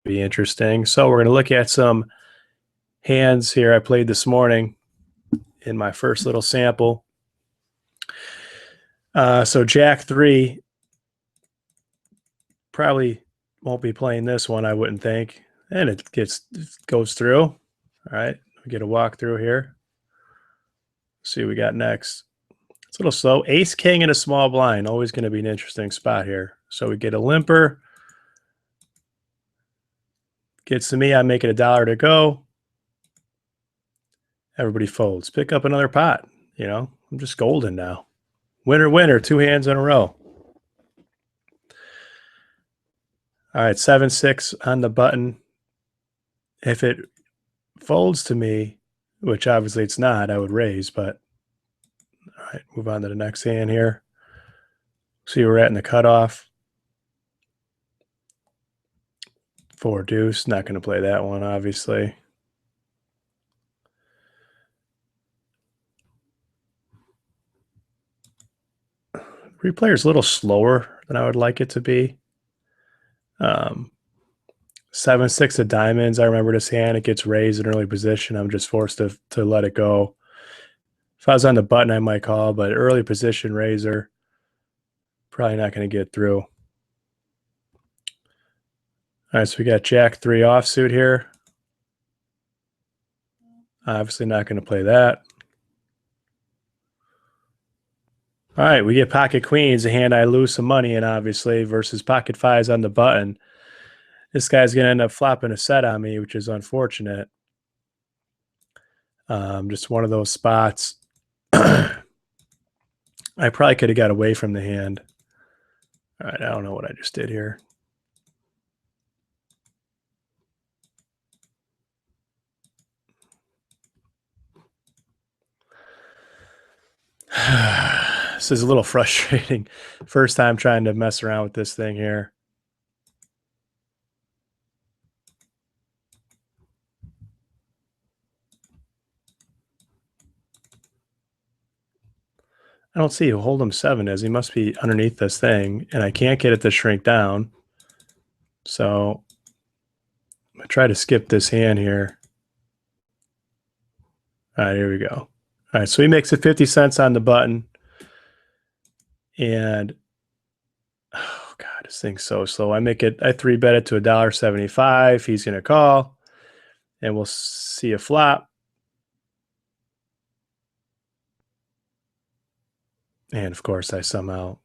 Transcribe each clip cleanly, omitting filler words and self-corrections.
be interesting. So we're going to look at some hands here I played this morning in my first little sample. So Jack 3 probably won't be playing this one, I wouldn't think. And it goes through. All right, we get a walkthrough here. See what we got next. It's a little slow. Ace King in a small blind, always going to be an interesting spot here. So we get a limper. Gets to me, I'm making $1 to go. Everybody folds. Pick up another pot. You know, I'm just golden now. Winner, winner, 2 hands in a row. All right, 7-6 on the button. If it folds to me, which obviously it's not, I would raise, but all right, move on to the next hand here. See where we're at in the cutoff. 4 deuce, not going to play that one, obviously. Replayer's a little slower than I would like it to be. 7-6 of diamonds. I remember this hand. It gets raised in early position. I'm just forced to let it go. If I was on the button, I might call, but early position raiser, probably not going to get through. All right, so we got Jack 3 offsuit here. Obviously not going to play that. All right, we get pocket queens, a hand I lose some money in, obviously, versus pocket fives on the button. This guy's going to end up flopping a set on me, which is unfortunate. Just one of those spots. I probably could have got away from the hand. All right, I don't know what I just did here. This is a little frustrating. First time trying to mess around with this thing here. I don't see who Hold'em 7 is. He must be underneath this thing, and I can't get it to shrink down. So I try to skip this hand here. All right, here we go. All right, so he makes it 50 cents on the button. And oh god, this thing's so slow. I 3-bet it to $1.75. He's gonna call, and we'll see a flop. And of course, I somehow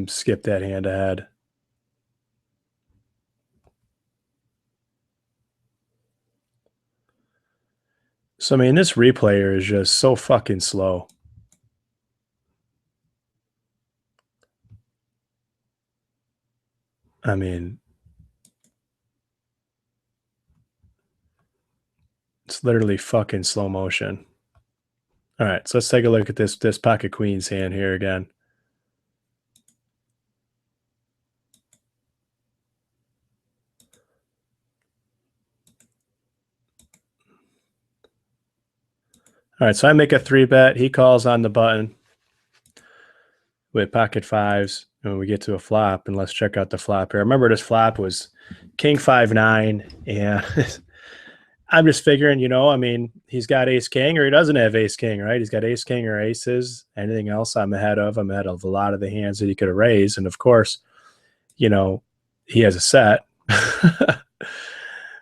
skipped that hand ahead. So, I mean, this replayer is just so fucking slow. I mean, it's literally fucking slow motion. All right, so let's take a look at this pocket queens hand here again. All right, so I make a 3-bet. He calls on the button with pocket fives, and we get to a flop. And let's check out the flop here. Remember, this flop was King 5-9, and I'm just figuring, you know, I mean, he's got ace king, or he doesn't have ace king, right? He's got ace king or aces. Anything else I'm ahead of. I'm ahead of a lot of the hands that he could have raised. And of course, you know, he has a set.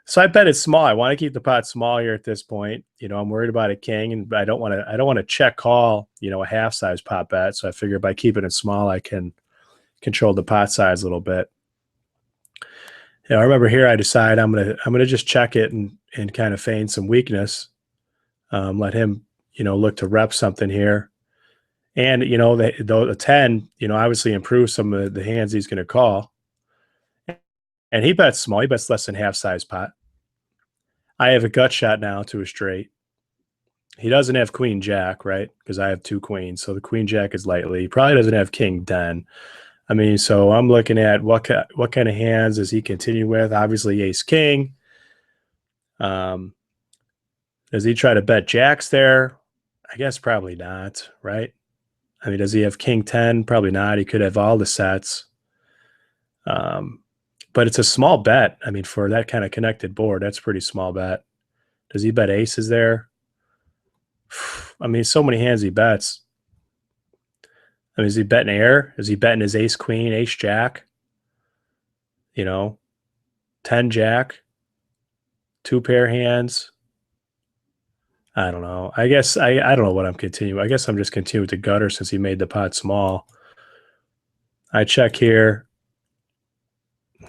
So I bet it's small. I want to keep the pot small here at this point. You know, I'm worried about a king, and I don't want to check call, you know, a half size pot bet. So I figure by keeping it small, I can control the pot size a little bit. You know, I remember here I decide I'm gonna just check it and kind of feign some weakness. Let him, you know, look to rep something here. And, you know, the 10, you know, obviously improves some of the hands he's going to call. And he bets small. He bets less than half size pot. I have a gut shot now to a straight. He doesn't have queen jack, right? Because I have 2 queens. So the queen jack is lightly. He probably doesn't have king 10. I mean, so I'm looking at what kind of hands does he continue with? Obviously ace king. Does he try to bet jacks there? I guess probably not, right? I mean, does he have king 10? Probably not. He could have all the sets. but it's a small bet. I mean, for that kind of connected board, that's a pretty small bet. Does he bet aces there? I mean, so many hands he bets. I mean, is he betting air? Is he betting his ace queen, ace jack? 10 jack, two pair hands. I don't know. I guess I don't know what I'm continuing. I guess I'm just continuing with the gutter since he made the pot small. I check here.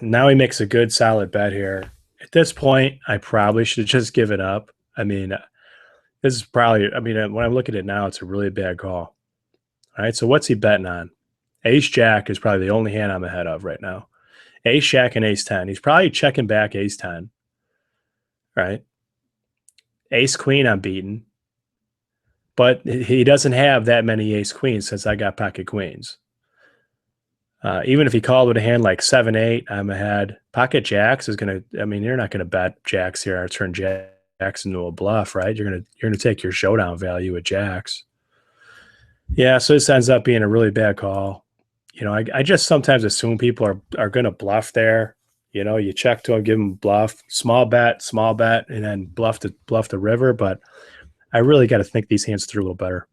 Now he makes a good solid bet here. At this point, I probably should just give it up. I mean, this is probably, when I look at it now, it's a really bad call. All right, so what's he betting on? Ace jack is probably the only hand I'm ahead of right now. Ace jack and ace 10. He's probably checking back ace 10. Right? Ace queen I'm beating. But he doesn't have that many ace queens since I got pocket queens. Even if he called with a hand like 7-8, I'm ahead. Pocket jacks is going to, you're not going to bet jacks here or turn jacks into a bluff, right? You're going to take your showdown value with jacks. Yeah, so this ends up being a really bad call. I just sometimes assume people are going to bluff there. You check to him, give him bluff, small bet, and then bluff the river. But I really got to think these hands through a little better.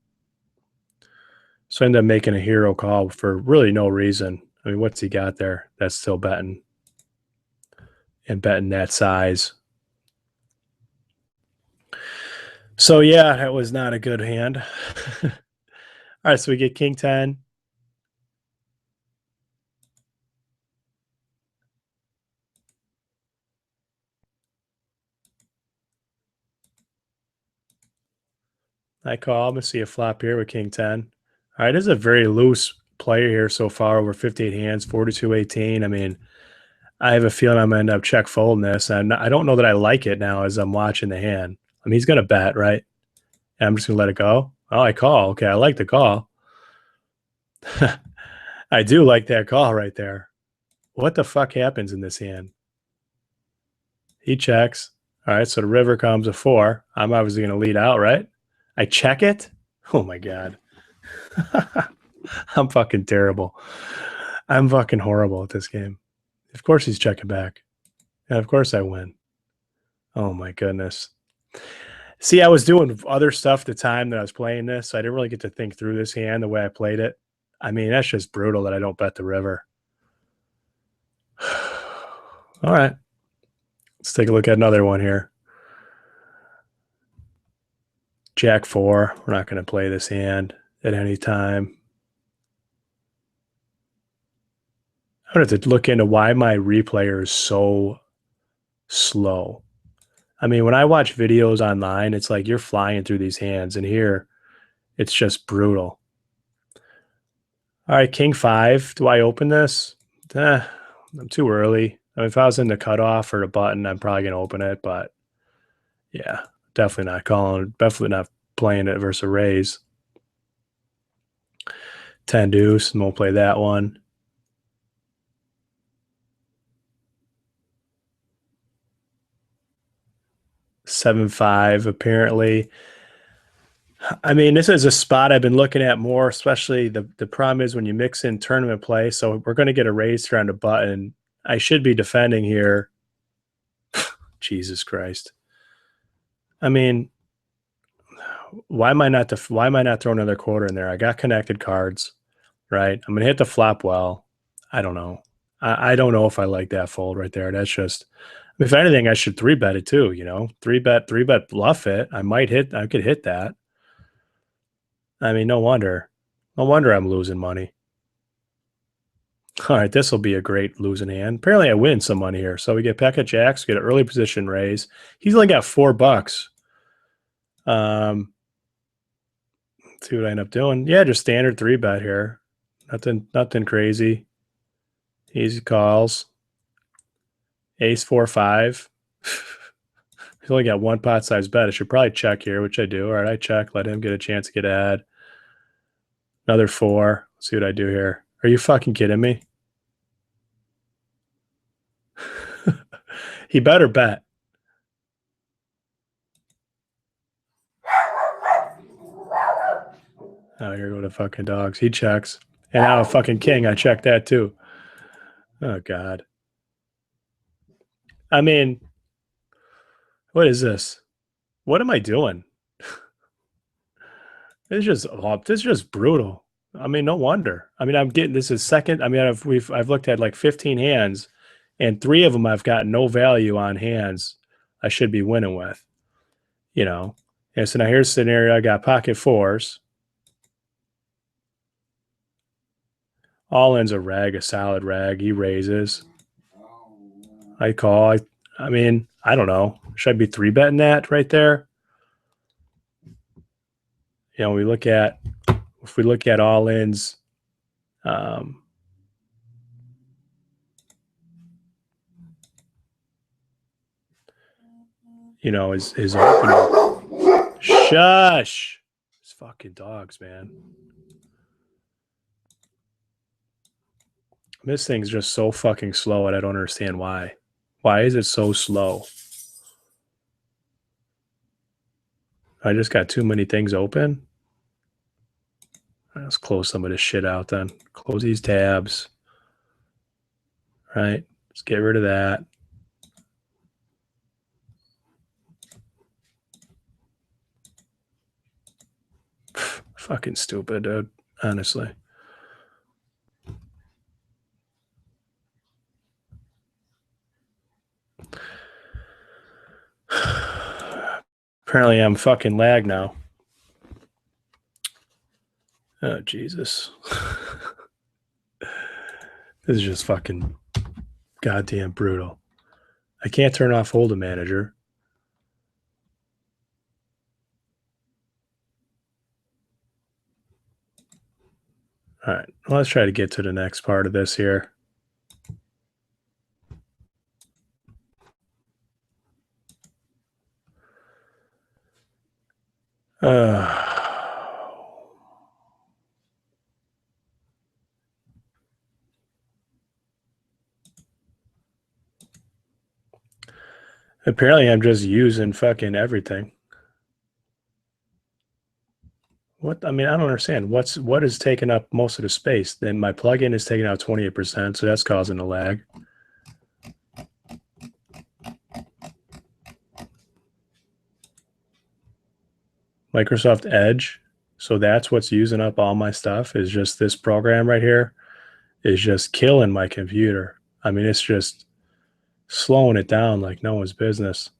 So I end up making a hero call for really no reason. I mean, what's he got there? That's still betting. And betting that size. So yeah, that was not a good hand. All right, so we get king 10. I call. I'm going to see a flop here with king 10. All right, this is a very loose player here so far, over 58 hands, 42-18. I mean, I have a feeling I'm going to end up check folding this. And I don't know that I like it now as I'm watching the hand. I mean, he's going to bet, right? And I'm just going to let it go. Oh, I call. Okay, I like the call. I do like that call right there. What the fuck happens in this hand? He checks. All right, so the river comes a 4. I'm obviously going to lead out, right? I check it? Oh, my God. I'm fucking terrible. I'm fucking horrible at this game. Of course he's checking back. And of course I win. Oh, my goodness. See, I was doing other stuff at the time that I was playing this, so I didn't really get to think through this hand the way I played it. I mean, that's just brutal that I don't bet the river. All right. Let's take a look at another one here. Jack 4. We're not going to play this hand at any time. I'm going to have to look into why my replayer is so slow. I mean, when I watch videos online, it's like you're flying through these hands, and here it's just brutal. All right, king 5. Do I open this? I'm too early. I mean, if I was in the cutoff or the button, I'm probably going to open it, but yeah, definitely not calling, definitely not playing it versus a raise. 10 deuce, and we'll play that one. Seven five, apparently. I mean, this is a spot I've been looking at more, especially the problem is when you mix in tournament play. So we're going to get a raise here on the button. I should be defending here. Jesus Christ. I mean, why am I not throwing another quarter in there? I got connected cards, right? I'm gonna hit the flop well. I don't know. I don't know if I like that fold right there. That's just, if anything, I should 3-bet it too, three bet bluff it. I could hit that. I mean, no wonder I'm losing money. All right, this will be a great losing hand. Apparently I win some money here. So we get packet jacks, get an early position raise. He's only got $4. Let's see what I end up doing. Yeah, just standard 3-bet here. Nothing crazy. Easy calls. Ace 4-5. He's only got one pot size bet. I should probably check here, which I do. All right, I check. Let him get a chance to get ad. Another 4. Let's see what I do here. Are you fucking kidding me? He better bet. Oh, here go the fucking dogs. He checks. And now a fucking king. I checked that too. Oh, God. I mean, what is this? What am I doing? This is just brutal. I mean, no wonder. I mean, I'm getting this is second. I mean, I've looked at like 15 hands, and 3 of them I've got no value on hands I should be winning with. You know, and so now here's a scenario. I got pocket fours. All in's a rag, a solid rag. He raises. I call. I mean, I don't know. Should I be 3-betting that right there? You know, if we look at all ins, you know, his opener. Shush! These fucking dogs, man. This thing's just so fucking slow, and I don't understand why. Why is it so slow? I just got too many things open. Let's close some of this shit out then. Close these tabs. Right? Let's get rid of that. Fucking stupid, dude. Honestly. Apparently I'm fucking lag now. Oh, Jesus. This is just fucking goddamn brutal. I can't turn off Hold'em Manager. All right, well, let's try to get to the next part of this here. Apparently I'm just using fucking everything. What? I mean, I don't understand. What is taking up most of the space? Then my plugin is taking out 28%, so that's causing a lag. Microsoft Edge. So that's what's using up all my stuff, is just this program right here is just killing my computer. I mean, it's just slowing it down like no one's business.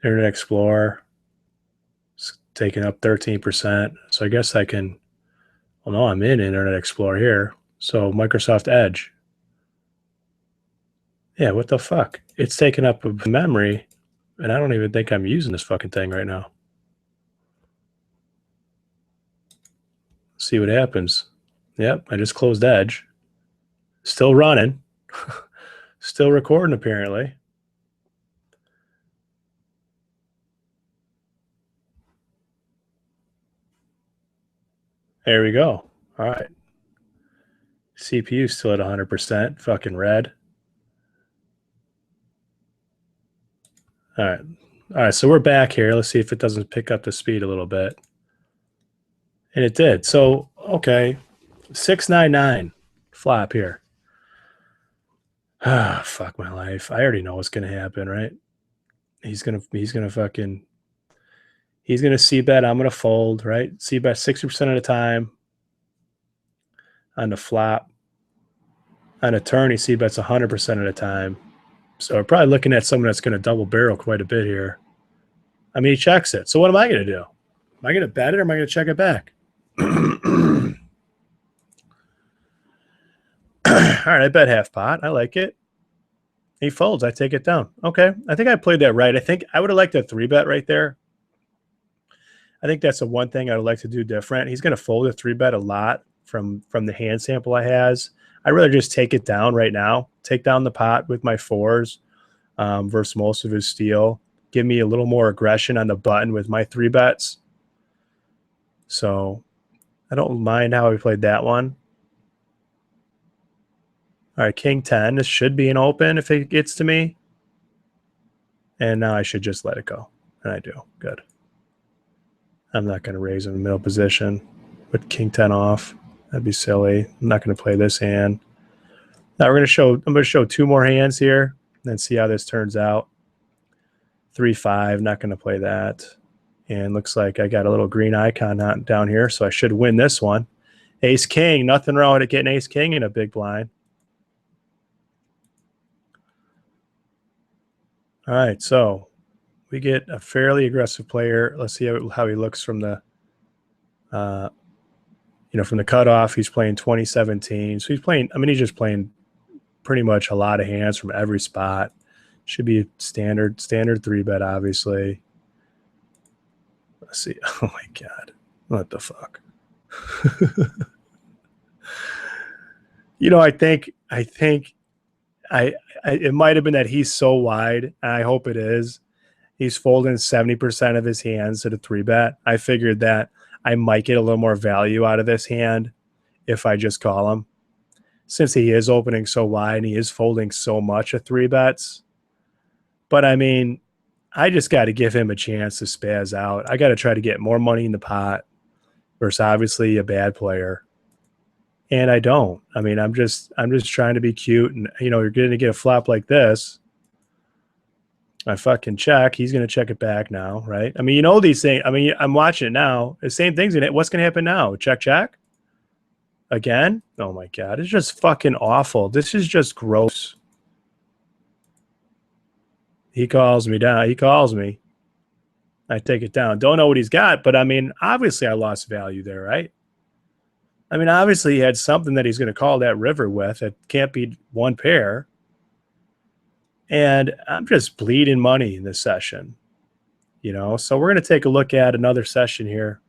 Internet Explorer is taking up 13%. So I guess I can, well, no, I'm in Internet Explorer here. So Microsoft Edge. Yeah, what the fuck? It's taking up memory, and I don't even think I'm using this fucking thing right now. See what happens. Yep, I just closed Edge. Still running. Still recording, apparently. There we go. All right. CPU still at 100%. Fucking red. All right. All right, so we're back here. Let's see if it doesn't pick up the speed a little bit. And it did. So, okay. 699 flop here. Ah, fuck my life. I already know what's going to happen, right? He's going to fucking, he's going to c-bet. I'm going to fold, right? C-bet 60% of the time on the flop. On a turn, he c-bets 100% of the time. So we're probably looking at someone that's going to double barrel quite a bit here. I mean, he checks it. So what am I going to do? Am I going to bet it or am I going to check it back? All right, I bet half pot. I like it. He folds. I take it down. Okay. I think I played that right. I think I would have liked a 3-bet right there. I think that's the one thing I would like to do different. He's going to fold a 3-bet a lot from the hand sample I has. I'd rather just take it down right now. Take down the pot with my fours versus most of his steel. Give me a little more aggression on the button with my 3-bets. So I don't mind how we played that one. All right, King 10. This should be an open if it gets to me. And now I should just let it go. And I do. Good. I'm not going to raise in the middle position with King 10 off. That'd be silly. I'm not going to play this hand. Now I'm going to show 2 more hands here. then see how this turns out. 3-5, not going to play that. And looks like I got a little green icon down here, so I should win this one. Ace King, nothing wrong with it getting Ace King in a big blind. All right, so we get a fairly aggressive player. Let's see how he looks from the, from the cutoff. He's playing 2017, so he's playing. I mean, he's just playing pretty much a lot of hands from every spot. Should be standard 3-bet, obviously. Let's see. Oh my God, what the fuck? I think it might have been that he's so wide, and I hope it is. He's folding 70% of his hands to the 3-bet. I figured that I might get a little more value out of this hand if I just call him, since he is opening so wide and he is folding so much of 3-bets. But I mean, I just got to give him a chance to spaz out. I got to try to get more money in the pot versus obviously a bad player. And I don't. I mean, I'm just trying to be cute. And, you're going to get a flop like this. I fucking check. He's going to check it back now, right? I mean, these things. I mean, I'm watching it now. The same thing's in it. What's going to happen now? Check. Again? Oh, my God. It's just fucking awful. This is just gross. He calls me down. He calls me. I take it down. Don't know what he's got, but, I mean, obviously I lost value there, right? I mean, obviously he had something that he's going to call that river with. It can't be one pair. And I'm just bleeding money in this session, So we're going to take a look at another session here.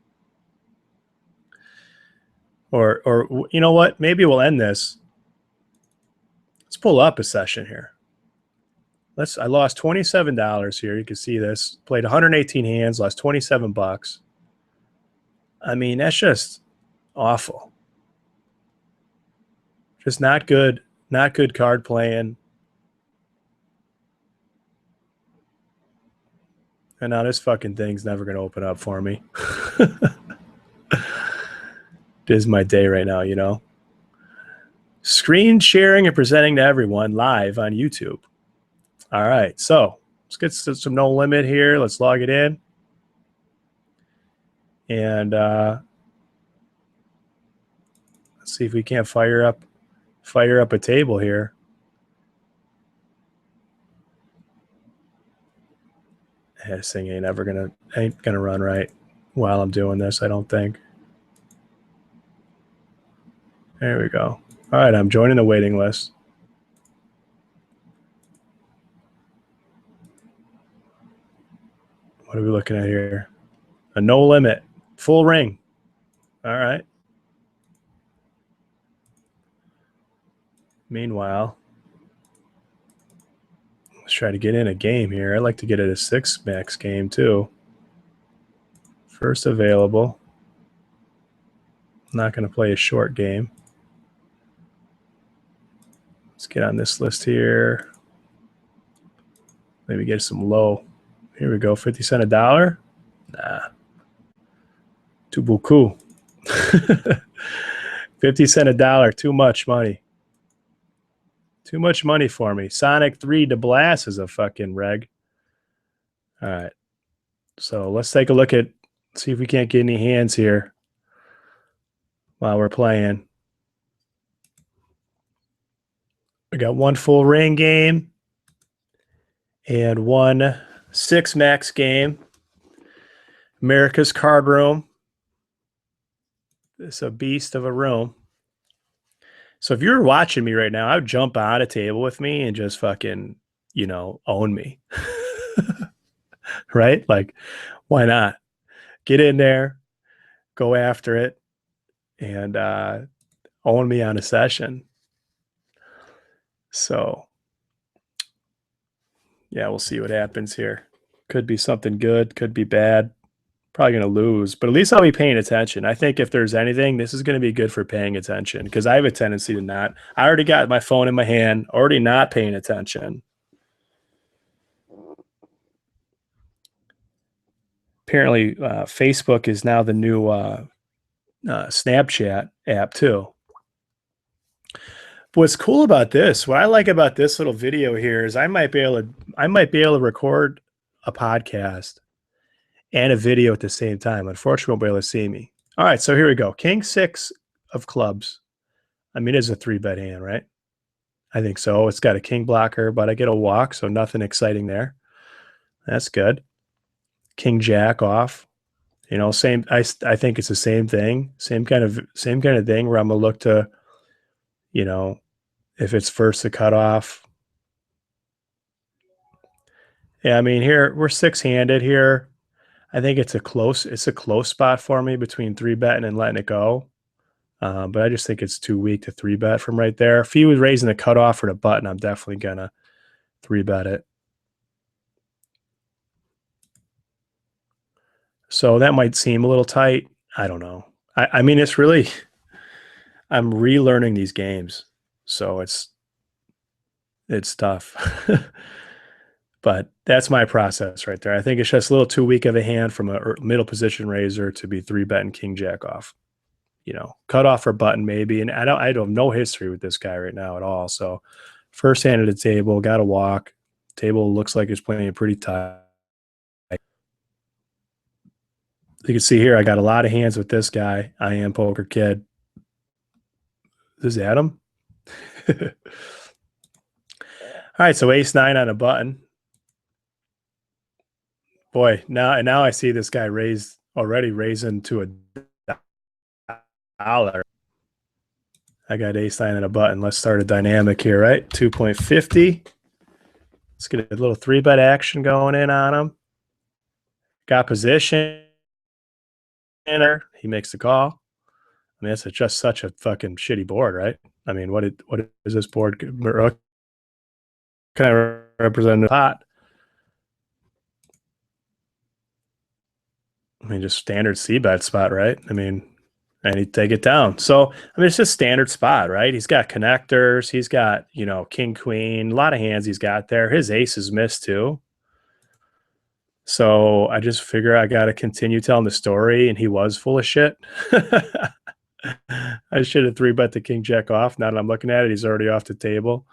Or you know what? Maybe we'll end this. Let's pull up a session here. I lost $27 here. You can see this. Played 118 hands, lost 27 bucks. I mean, that's just awful. Just not good card playing. And now this fucking thing's never going to open up for me. This is my day right now, Screen sharing and presenting to everyone live on YouTube. All right, so let's get some no limit here. Let's log it in. And let's see if we can't fire up a table here. This thing ain't gonna run right while I'm doing this, I don't think. There we go. All right, I'm joining the waiting list. What are we looking at here? A no limit, full ring. All right. Meanwhile, let's try to get in a game here. I'd like to get at a 6-max game too. First available. I'm not going to play a short game. Let's get on this list here. Maybe get some low. Here we go. 50 cents a dollar? Nah. Too beaucoup. 50 cents a dollar. Too much money. Too much money for me. Sonic 3 to blast is a fucking reg. All right. So let's take a look at, see if we can't get any hands here while we're playing. We got one full ring game and one 6-max game. America's Card Room. It's a beast of a room. So if you're watching me right now, I would jump on a table with me and just fucking, own me. Right? Like, why not? Get in there, go after it, and own me on a session. So, yeah, we'll see what happens here. Could be something good, could be bad. Probably going to lose, but at least I'll be paying attention. I think if there's anything, this is going to be good for paying attention because I have a tendency to not. I already got my phone in my hand, already not paying attention. Apparently, Facebook is now the new Snapchat app too. What's cool about this, what I like about this little video here is I might be able to record a podcast and a video at the same time. Unfortunately, won't be able to see me. All right, so here we go. King six of clubs. I mean, it's a 3-bet hand, right? I think so. It's got a king blocker, but I get a walk, so nothing exciting there. That's good. King jack off. You know, same. I think it's the same thing. Same kind of thing where I'm gonna look to, you know, if it's first to cut off. Yeah, I mean here we're 6-handed here. I think it's a close spot for me between 3-betting and letting it go. But I just think it's too weak to 3-bet from right there. If he was raising the cutoff or the button, I'm definitely gonna 3-bet it. So that might seem a little tight. I don't know. I mean, it's really, I'm relearning these games, so it's tough. But that's my process right there. I think it's just a little too weak of a hand from a middle position raiser to be 3-betting king jack off. You know, cut off or button maybe. And I don't have no history with this guy right now at all. So first hand at the table, got to walk. Table looks like it's playing pretty tight. You can see here, I got a lot of hands with this guy. I am Poker Kid. This is Adam. All right, so ace-9 on a button. Boy, now I see this guy raising to $1. I got ace-9 on a button. Let's start a dynamic here, right? 2.50. Let's get a little 3-bet action going in on him. Got position. He makes the call. I mean, it's just such a fucking shitty board, right? I mean, what is this board? Can I represent the pot? I mean, just standard c-bet spot, right? I mean, and he'd take it down. So, I mean, it's just standard spot, right? He's got connectors. He's got, you know, king, queen, a lot of hands he's got there. His ace is missed too. So I just figure I got to continue telling the story, and he was full of shit. I should have 3-bet the king jack off. Now that I'm looking at it, he's already off the table.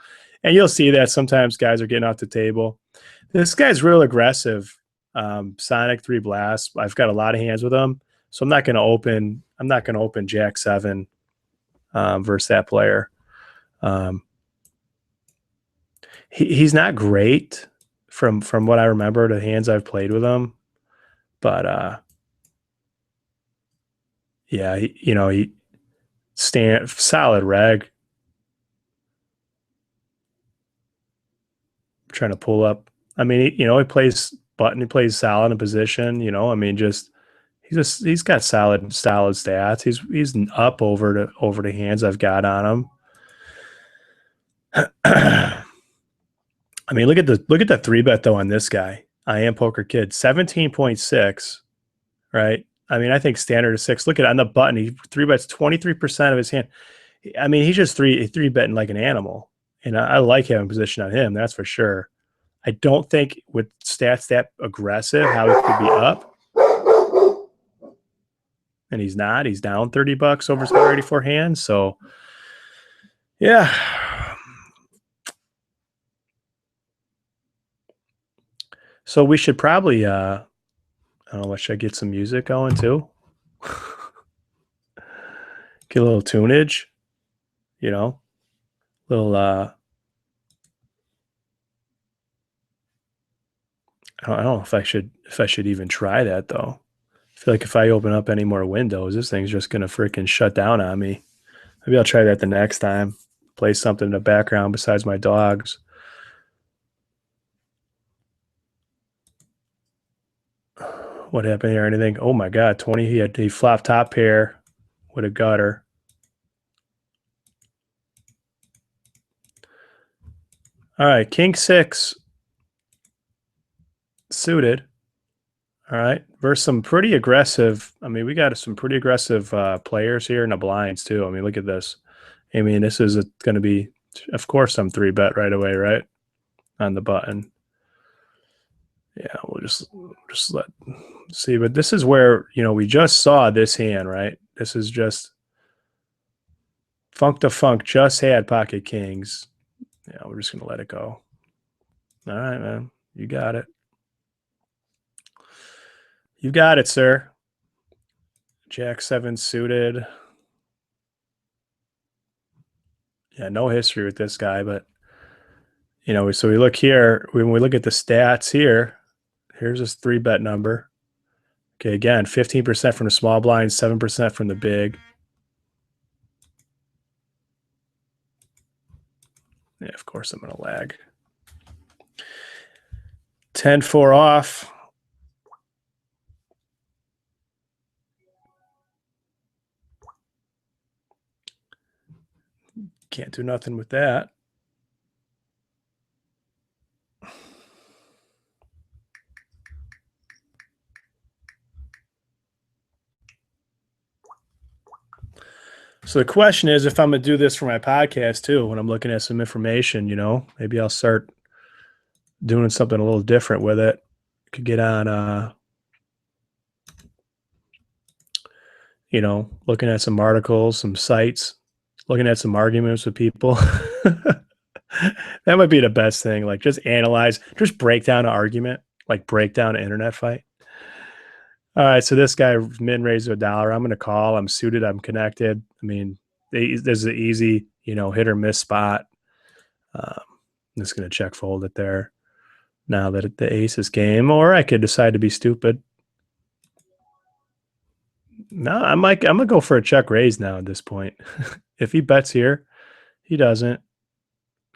And you'll see that sometimes guys are getting off the table. This guy's real aggressive. Sonic 3 Blast. I've got a lot of hands with him. So I'm not going to open Jack 7 versus that player. He's not great from what I remember, the hands I've played with him. But yeah, he solid reg. I'm trying to pull up. I mean, he plays button, he plays solid in position, I mean, he's got solid stats. He's up over the hands I've got on him. I mean, look at the 3-bet though on this guy. I am Poker Kid, 17.6, right? I mean, I think standard is 6. Look at on the button, he 3-bets 23% of his hand. I mean, he's just 3-betting like an animal, and I like having position on him. That's for sure. I don't think with stats that aggressive how he could be up. And he's not. He's down $30 over 84 hands. So, yeah. So we should probably, I don't know, should I get some music going too? Get a little tunage, little, I don't know if I should even try that though. I feel like if I open up any more windows, this thing's just going to freaking shut down on me. Maybe I'll try that the next time. Play something in the background besides my dogs. What happened here? Anything? Oh my God, 20. He flopped top pair with a gutter. All right, king 6 suited. All right, versus some pretty aggressive. I mean, we got some pretty aggressive players here in the blinds too. I mean, look at this. I mean, this is going to be, of course, some 3-bet right away, right? On the button. Yeah, we'll just see. But this is where, we just saw this hand, right? This is just Funk the Funk just had pocket kings. Yeah, we're just going to let it go. All right, man. You got it. You got it, sir. Jack 7 suited. Yeah, no history with this guy, but, you know, so we look here. When we look at the stats here, here's his 3-bet number. Okay, again, 15% from the small blind, 7% from the big. Yeah, of course I'm going to lag. 10-4 off. Can't do nothing with that. So the question is, if I'm going to do this for my podcast too, when I'm looking at some information, you know, maybe I'll start doing something a little different with it. Could get on, you know, looking at some articles, some sites, looking at some arguments with people. That might be the best thing. Like just analyze, just break down an argument, like break down an internet fight. All right, so this guy min raised $1. I'm going to call. I'm suited. I'm connected. I mean, this is an easy, you know, hit or miss spot. I'm just going to check fold it there. Now that the ace is game, or I could decide to be stupid. No, I'm gonna go for a check raise now at this point. If he bets here, he doesn't.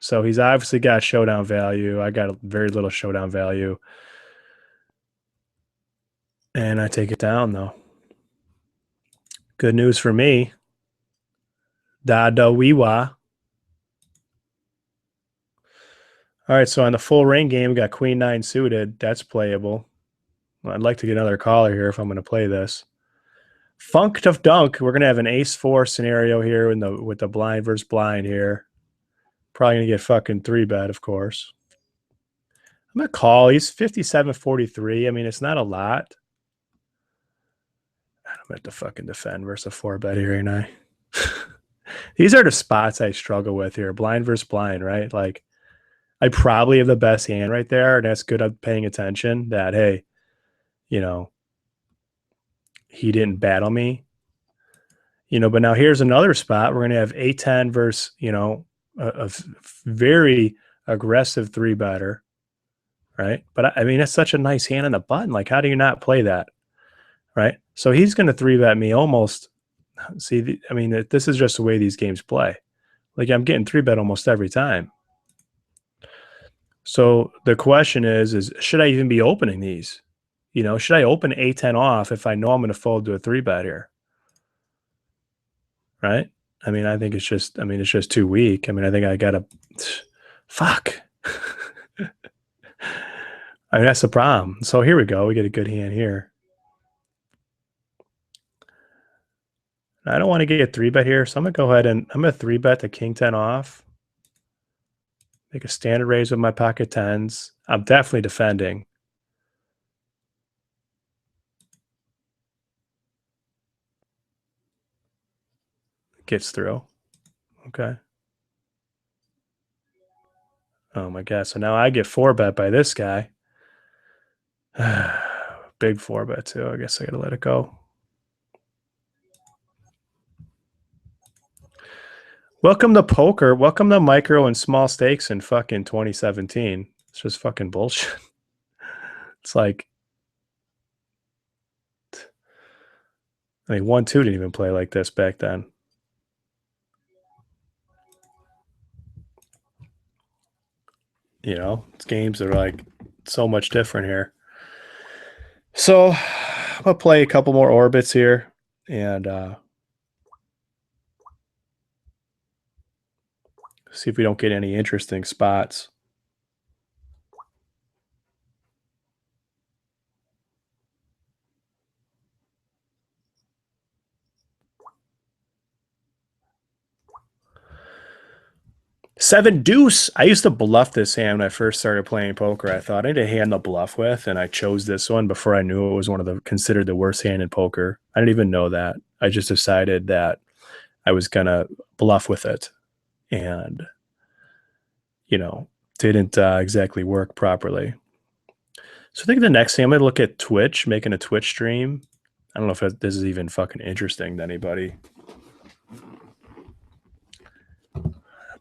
So he's obviously got showdown value. I got very little showdown value. And I take it down, though. Good news for me. Dada Wiwa. All right, so on the full ring game, we got Queen 9 suited. That's playable. Well, I'd like to get another caller here if I'm going to play this. Funk of Dunk. We're going to have an ace-4 scenario here with the blind versus blind here. Probably going to get fucking 3-bet, of course. I'm going to call. He's 57-43. I mean, it's not a lot. I'm going to have to fucking defend versus a 4-bet here, ain't I? These are the spots I struggle with here. Blind versus blind, right? Like, I probably have the best hand right there, and that's good at paying attention that, hey, you know, he didn't battle me. You know, but now here's another spot. We're going to have A10 versus, you know, a very aggressive 3-better, right? But, I mean, that's such a nice hand on the button. Like, how do you not play that, right? So he's going to 3-bet me almost. See, I mean, this is just the way these games play. Like, I'm getting 3-bet almost every time. So the question is should I even be opening these? You know, should I open A10 off if I know I'm going to fold to a 3-bet here? Right? I mean, I think it's just too weak. I mean, I think I got to fuck. I mean, that's the problem. So here we go. We get a good hand here. I don't want to get a 3-bet here, so I'm going to go ahead and I'm going to 3-bet the King 10 off. Make a standard raise with my pocket 10s. I'm definitely defending. Gets through. Okay. Oh my God. So now I get 4-bet by this guy. Big 4-bet too. I guess I got to let it go. Welcome to poker. Welcome to micro and small stakes in fucking 2017. It's just fucking bullshit. It's like, I mean, 1-2 didn't even play like this back then. You know, it's games that are like so much different here. So I'm going to play a couple more orbits here and see if we don't get any interesting spots. Seven deuce. I used to bluff this hand when I first started playing poker. I thought I had a hand to bluff with, and I chose this one before I knew it was considered the worst hand in poker. I didn't even know that. I just decided that I was gonna bluff with it, and didn't exactly work properly. So I think the next thing I'm gonna look at Twitch, making a Twitch stream. I don't know if this is even fucking interesting to anybody.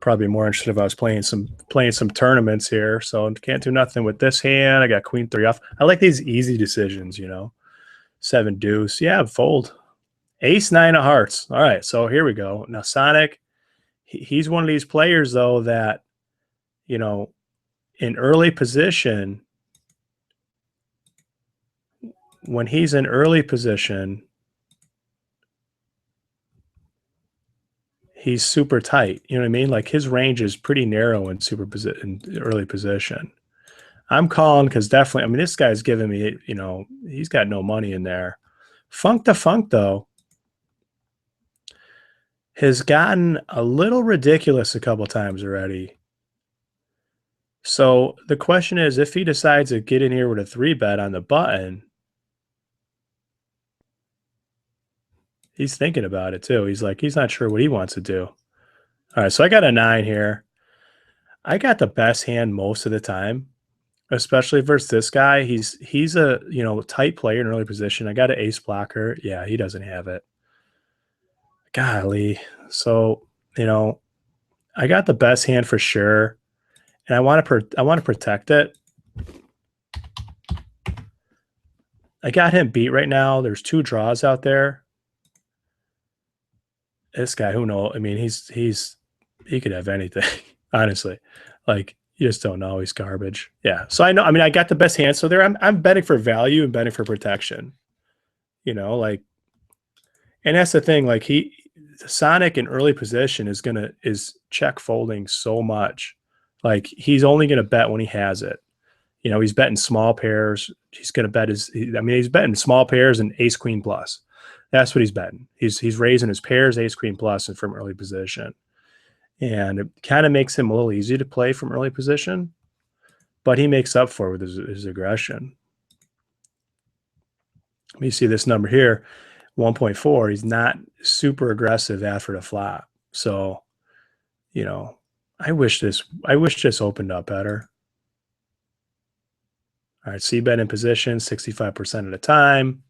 Probably more interested if I was playing some tournaments here. So can't do nothing with this hand. I got queen 3 off. I like these easy decisions, 7 deuce. Yeah, fold. Ace 9 of hearts. All right, so here we go. Now Sonic, he's one of these players though that, in early position, when he's in early position, he's super tight. You know what I mean? Like his range is pretty narrow in early position. I'm calling because definitely, I mean, this guy's giving me, he's got no money in there. Funk to Funk, though, has gotten a little ridiculous a couple times already. So the question is, if he decides to get in here with a 3-bet on the button, he's thinking about it too. He's not sure what he wants to do. All right, so I got a 9 here. I got the best hand most of the time, especially versus this guy. He's a tight player in early position. I got an ace blocker. Yeah, he doesn't have it. Golly. So, I got the best hand for sure. And I want to protect it. I got him beat right now. There's 2 draws out there. This guy, who knows? I mean, he could have anything, honestly. Like, you just don't know. He's garbage. Yeah. So I know. I mean, I got the best hand. So there, I'm betting for value and betting for protection. And that's the thing. Like Sonic in early position is check folding so much. Like he's only gonna bet when he has it. He's betting small pairs. He's gonna bet he's betting small pairs and ace queen plus. That's what he's betting. He's raising his pairs, ace queen plus, and from early position. And it kind of makes him a little easy to play from early position, but he makes up for it with his aggression. Let me see this number here, 1.4. He's not super aggressive after the flop. So, I wish this opened up better. All right, C-bet in position 65% of the time.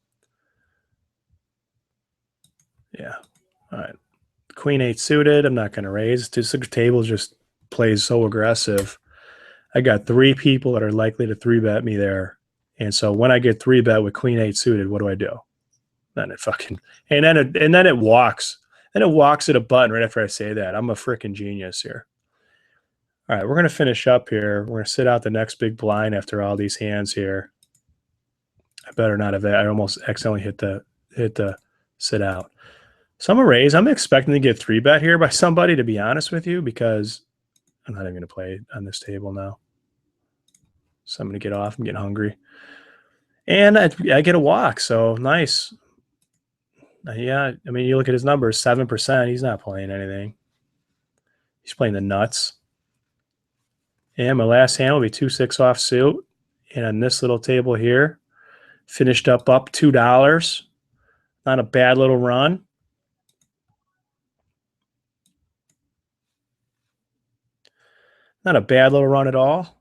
Yeah. All right. Queen 8 suited. I'm not going to raise. This table just plays so aggressive. I got 3 people that are likely to 3-bet me there. And so when I get 3-bet with Queen 8 suited, what do? Then it fucking and then it walks. And it walks at a button right after I say that. I'm a freaking genius here. All right, we're going to finish up here. We're going to sit out the next big blind after all these hands here. I better not have. I almost accidentally hit the sit out. So I'm going to raise. I'm expecting to get 3-bet here by somebody, to be honest with you, because I'm not even going to play on this table now. So I'm going to get off. I'm getting hungry. And I get a walk, so nice. Yeah, I mean, you look at his numbers, 7%. He's not playing anything. He's playing the nuts. And my last hand will be 2-6 offsuit. And on this little table here, finished up $2. Not a bad little run. Not a bad little run at all.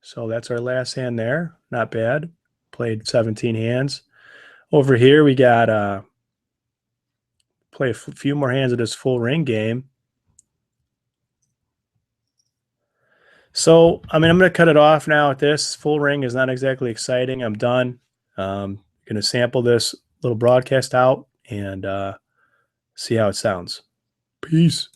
So that's our last hand there. Not bad. Played 17 hands. Over here, we got play a few more hands of this full ring game. So, I mean, I'm going to cut it off now at this. Full ring is not exactly exciting. I'm done. Going to sample this little broadcast out and see how it sounds. Peace.